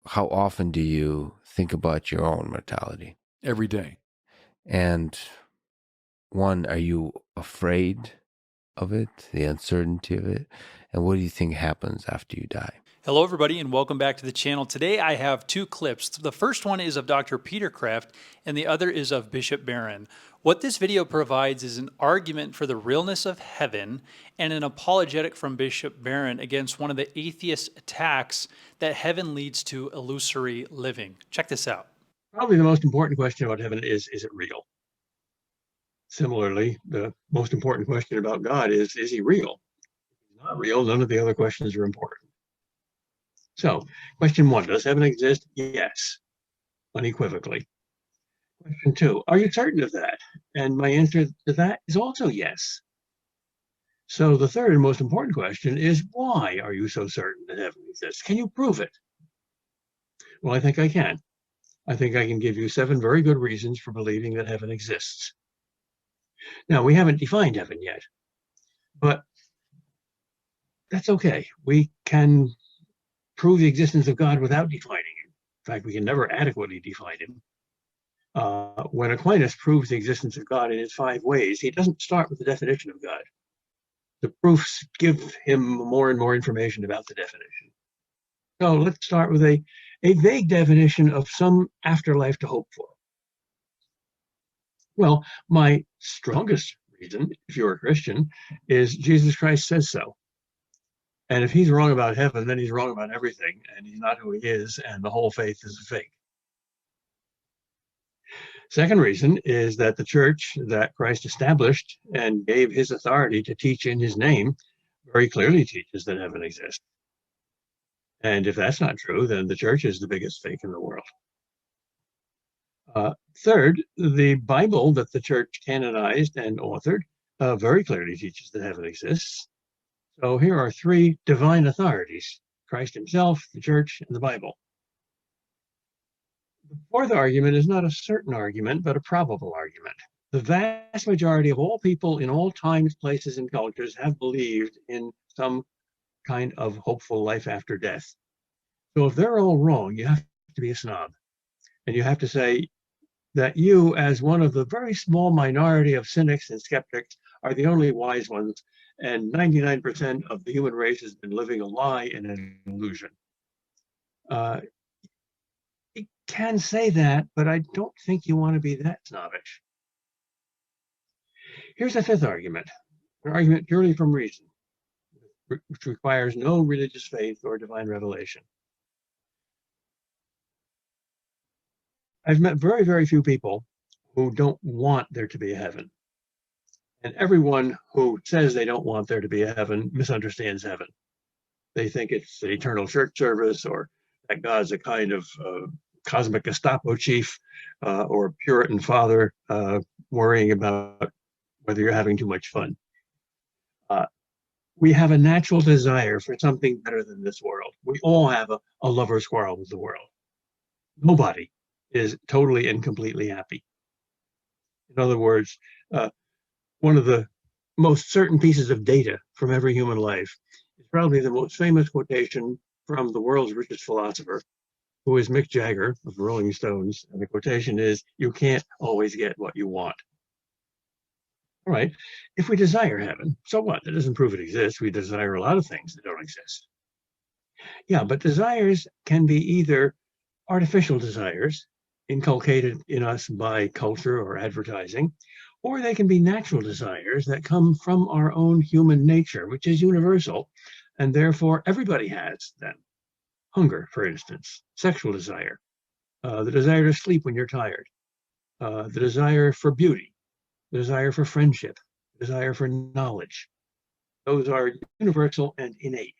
how often do you think about your own mortality? Every day. And one, are you afraid of it, the uncertainty of it? And what do you think happens after you die? Hello, everybody, and welcome back to the channel. Today I have two clips. The first one is of Dr. Peter Kreeft, and the other is of Bishop Barron. What this video provides is an argument for the realness of heaven and an apologetic from Bishop Barron against one of the atheist attacks that heaven leads to illusory living. Check this out. Probably the most important question about heaven is it real? Similarly, the most important question about God is he real? If he's not real, none of the other questions are important. So, question one, does heaven exist? Yes, unequivocally. Question two, are you certain of that? And my answer to that is also yes. So the third and most important question is, why are you so certain that heaven exists? Can you prove it? Well, I think I can. I think I can give you 7 very good reasons for believing that heaven exists. Now, we haven't defined heaven yet, but that's okay. We can prove the existence of God without defining him. In fact, we can never adequately define him. When Aquinas proves the existence of God in his 5 ways, he doesn't start with the definition of God. The proofs give him more and more information about the definition. So let's start with a vague definition of some afterlife to hope for. Well, my strongest reason, if you're a Christian, is Jesus Christ says so. And if he's wrong about heaven, then he's wrong about everything, and he's not who he is, and the whole faith is a fake. Second reason is that the church that Christ established and gave his authority to teach in his name very clearly teaches that heaven exists. And if that's not true, then the church is the biggest fake in the world. Third, the Bible that the church canonized and authored very clearly teaches that heaven exists. So here are 3 divine authorities: Christ himself, the church, and the Bible. The fourth argument is not a certain argument, but a probable argument. The vast majority of all people in all times, places, and cultures have believed in some kind of hopeful life after death. So if they're all wrong, you have to be a snob. And you have to say that you, as one of the very small minority of cynics and skeptics, are the only wise ones, and 99% of the human race has been living a lie and an illusion. You can say that, but I don't think you want to be that snobbish. Here's a fifth argument, an argument purely from reason, which requires no religious faith or divine revelation. I've met very, very few people who don't want there to be a heaven. And everyone who says they don't want there to be a heaven misunderstands heaven. They think it's an eternal church service, or that God's a kind of cosmic Gestapo chief or a Puritan father worrying about whether you're having too much fun. We have a natural desire for something better than this world. We all have a lover's quarrel with the world. Nobody is totally and completely happy. In other words, one of the most certain pieces of data from every human life is probably the most famous quotation from the world's richest philosopher, who is Mick Jagger of the Rolling Stones. And the quotation is, "You can't always get what you want." All right, if we desire heaven, so what? That doesn't prove it exists. We desire a lot of things that don't exist. Yeah, but desires can be either artificial desires inculcated in us by culture or advertising, or they can be natural desires that come from our own human nature, which is universal, and therefore everybody has them. Hunger, for instance, sexual desire, the desire to sleep when you're tired, the desire for beauty, the desire for friendship, the desire for knowledge. Those are universal and innate.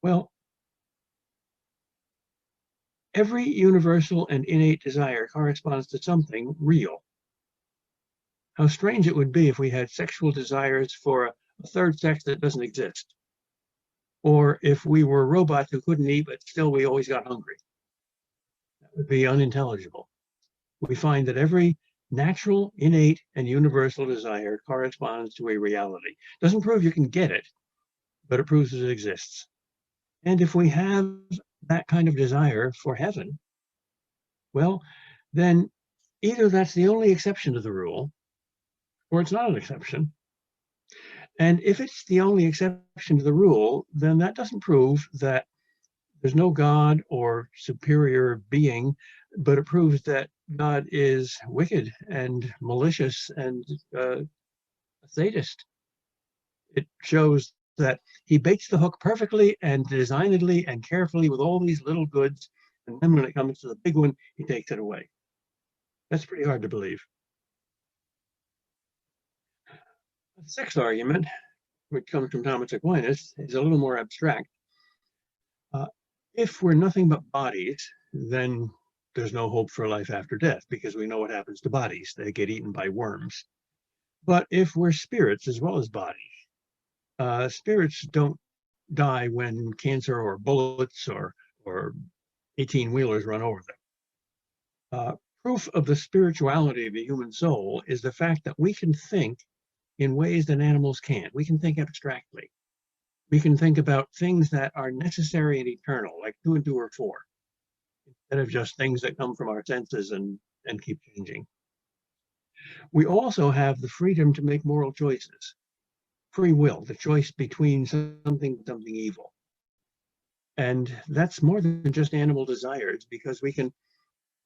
Well, every universal and innate desire corresponds to something real. How strange it would be if we had sexual desires for a third sex that doesn't exist. Or if we were robots who couldn't eat, but still we always got hungry. That would be unintelligible. We find that every natural, innate, and universal desire corresponds to a reality. Doesn't prove you can get it, but it proves that it exists. And if we have that kind of desire for heaven, well, then either that's the only exception to the rule, or it's not an exception. And if it's the only exception to the rule, then that doesn't prove that there's no God or superior being, but it proves that God is wicked and malicious and a sadist. It shows that he baits the hook perfectly and designedly and carefully with all these little goods, and then when it comes to the big one, he takes it away. That's pretty hard to believe. The sixth argument, which comes from Thomas Aquinas, is a little more abstract. If we're nothing but bodies, then there's no hope for life after death, because we know what happens to bodies. They get eaten by worms. But if we're spirits as well as bodies, spirits don't die when cancer or bullets or 18-wheelers run over them. Proof of the spirituality of the human soul is the fact that we can think in ways that animals can't. We can think abstractly. We can think about things that are necessary and eternal, like 2 and 2 are 4, instead of just things that come from our senses and keep changing. We also have the freedom to make moral choices. Free will, the choice between something and something evil. And that's more than just animal desires, because we can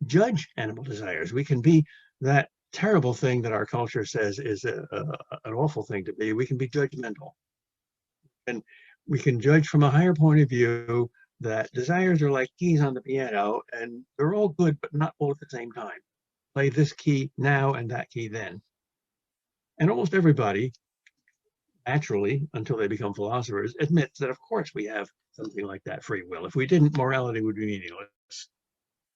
judge animal desires. We can be that terrible thing that our culture says is an awful thing to be. We can be judgmental. And we can judge from a higher point of view that desires are like keys on the piano, and they're all good, but not all at the same time. Play this key now and that key then. And almost everybody, naturally, until they become philosophers, admits that of course we have something like that free will. If we didn't, morality would be meaningless.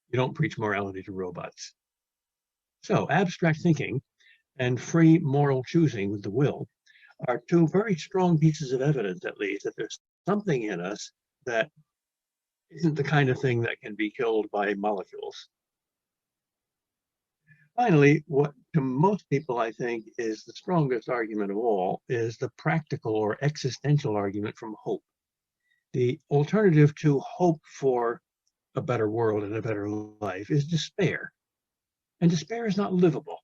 You don't preach morality to robots. So abstract thinking and free moral choosing with the will are 2 very strong pieces of evidence, at least, that there's something in us that isn't the kind of thing that can be killed by molecules. Finally, what to most people I think is the strongest argument of all is the practical or existential argument from hope. The alternative to hope for a better world and a better life is despair. And despair is not livable.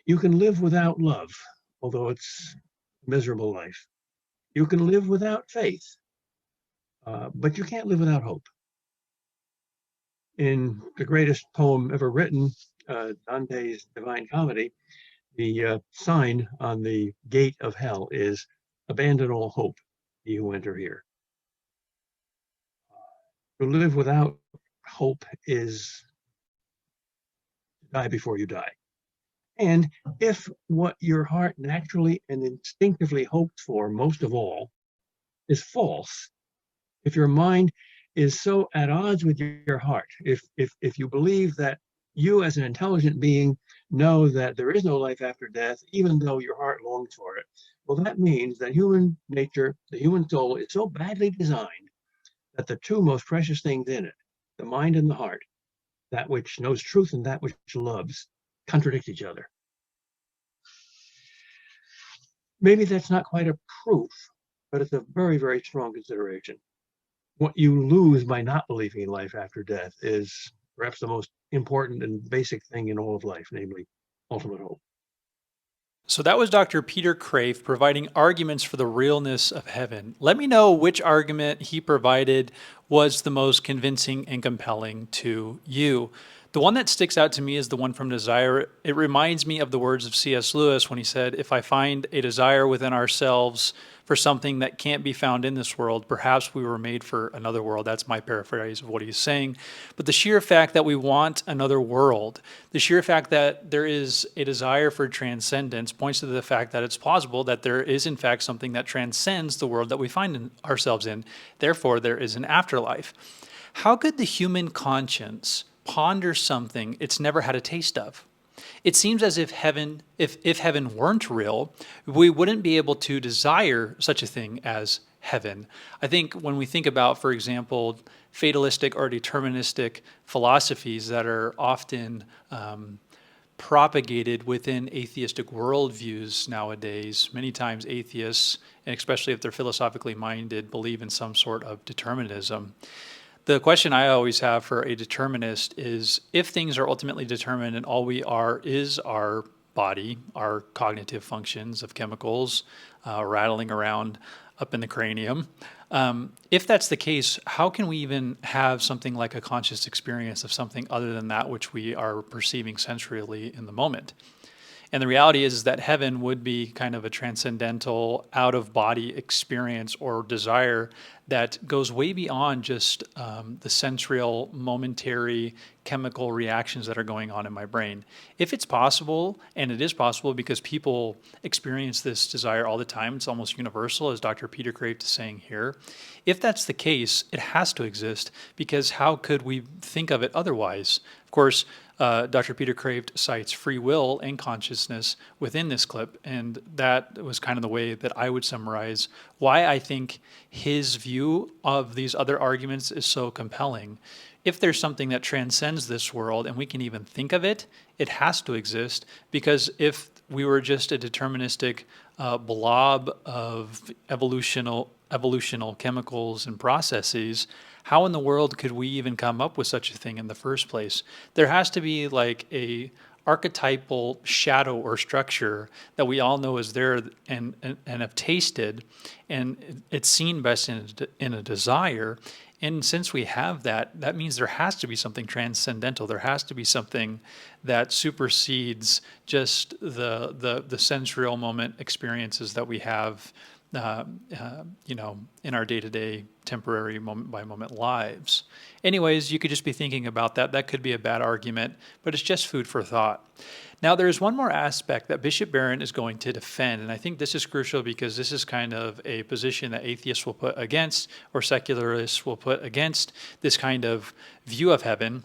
You can live without love, although it's a miserable life. You can live without faith, but you can't live without hope. In the greatest poem ever written, Dante's Divine Comedy, the sign on the gate of hell is "Abandon all hope, ye who enter here." To live without hope is to die before you die. And if what your heart naturally and instinctively hoped for most of all is false, if your mind is so at odds with your heart, if you believe that you as an intelligent being know that there is no life after death, even though your heart longs for it, well, that means that human nature, the human soul, is so badly designed that the 2 most precious things in it, the mind and the heart, that which knows truth and that which loves, contradict each other. Maybe that's not quite a proof, but it's a very, very strong consideration. What you lose by not believing in life after death is perhaps the most important and basic thing in all of life, namely ultimate hope. So that was Dr. Peter Kreeft providing arguments for the realness of heaven. Let me know which argument he provided was the most convincing and compelling to you. The one that sticks out to me is the one from desire. It reminds me of the words of C.S. Lewis when he said, "If I find a desire within ourselves for something that can't be found in this world, perhaps we were made for another world." That's my paraphrase of what he's saying. But the sheer fact that we want another world, the sheer fact that there is a desire for transcendence points to the fact that it's plausible that there is in fact something that transcends the world that we find ourselves in. Therefore, there is an afterlife. How could the human conscience ponder something it's never had a taste of? It seems as if heaven, if heaven weren't real, we wouldn't be able to desire such a thing as heaven. I think when we think about, for example, fatalistic or deterministic philosophies that are often propagated within atheistic worldviews nowadays, many times atheists, and especially if they're philosophically minded, believe in some sort of determinism. The question I always have for a determinist is if things are ultimately determined and all we are is our body, our cognitive functions of chemicals rattling around up in the cranium, if that's the case, how can we even have something like a conscious experience of something other than that which we are perceiving sensually in the moment? And the reality is that heaven would be kind of a transcendental, out of body experience or desire that goes way beyond just the sensorial, momentary chemical reactions that are going on in my brain. If it's possible, and it is possible because people experience this desire all the time, it's almost universal, as Dr. Peter Kreeft is saying here. If that's the case, it has to exist because how could we think of it otherwise? Of course, Dr. Peter Kreeft cites free will and consciousness within this clip, and that was kind of the way that I would summarize why I think his view of these other arguments is so compelling. If there's something that transcends this world and we can even think of it, it has to exist, because if we were just a deterministic blob of evolutional chemicals and processes, how in the world could we even come up with such a thing in the first place? There has to be like a archetypal shadow or structure that we all know is there and have tasted, and it's seen best in a desire. And since we have that, that means there has to be something transcendental. There has to be something that supersedes just the sensorial moment experiences that we have in our day-to-day, temporary, moment-by-moment lives. Anyways, you could just be thinking about that. That could be a bad argument, but it's just food for thought. Now, there's one more aspect that Bishop Barron is going to defend, and I think this is crucial because this is kind of a position that atheists will put against, or secularists will put against, this kind of view of heaven.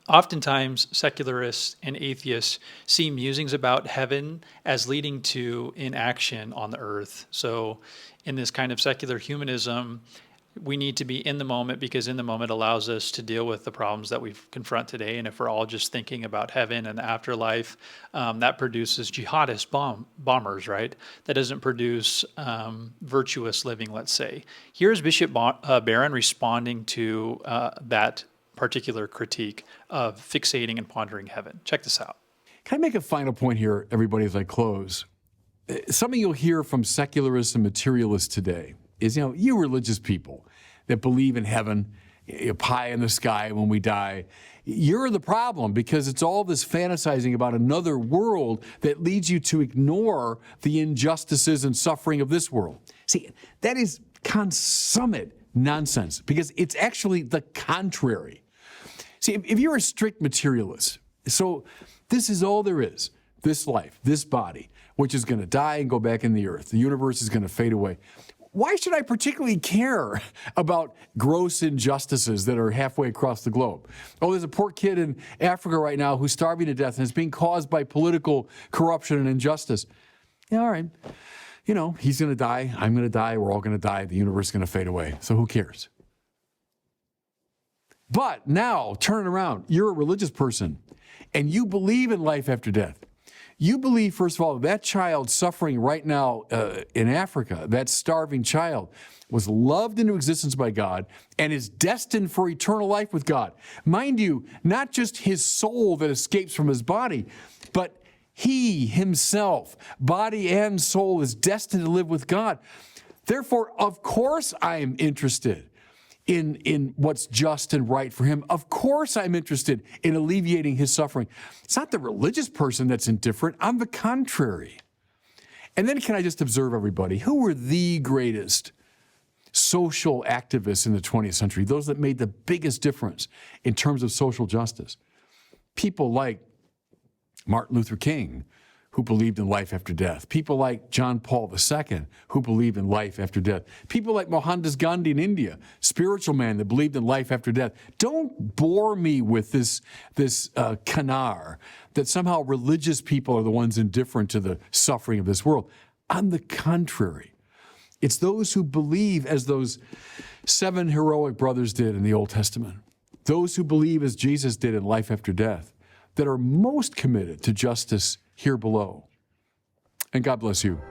Oftentimes, secularists and atheists see musings about heaven as leading to inaction on the earth. So in this kind of secular humanism, we need to be in the moment because in the moment allows us to deal with the problems that we confront today. And if we're all just thinking about heaven and the afterlife, that produces jihadist bombers, right? That doesn't produce virtuous living, let's say. Here's Bishop Barron responding to that particular critique of fixating and pondering heaven. Check this out. Can I make a final point here, everybody, as I close? Something you'll hear from secularists and materialists today is, you religious people that believe in heaven, pie in the sky when we die, you're the problem because it's all this fantasizing about another world that leads you to ignore the injustices and suffering of this world. See, that is consummate nonsense because it's actually the contrary. See, if you're a strict materialist, so this is all there is, this life, this body, which is going to die and go back in the earth. The universe is going to fade away. Why should I particularly care about gross injustices that are halfway across the globe? Oh, there's a poor kid in Africa right now who's starving to death and it's being caused by political corruption and injustice. Yeah, all right. He's going to die. I'm going to die. We're all going to die. The universe is going to fade away. So who cares? But now, turn it around. You're a religious person, and you believe in life after death. You believe, first of all, that child suffering right now in Africa, that starving child, was loved into existence by God and is destined for eternal life with God. Mind you, not just his soul that escapes from his body, but he himself, body and soul, is destined to live with God. Therefore, of course I am interested in what's just and right for him. Of course I'm interested in alleviating his suffering. It's not the religious person that's indifferent. I'm the contrary. And then can I just observe, everybody, who were the greatest social activists in the 20th century, those that made the biggest difference in terms of social justice? People like Martin Luther King, who believed in life after death. People like John Paul II, who believed in life after death. People like Mohandas Gandhi in India, spiritual man that believed in life after death. Don't bore me with this canar that somehow religious people are the ones indifferent to the suffering of this world. On the contrary, it's those who believe as those 7 heroic brothers did in the Old Testament, those who believe as Jesus did in life after death, that are most committed to justice here below. And God bless you.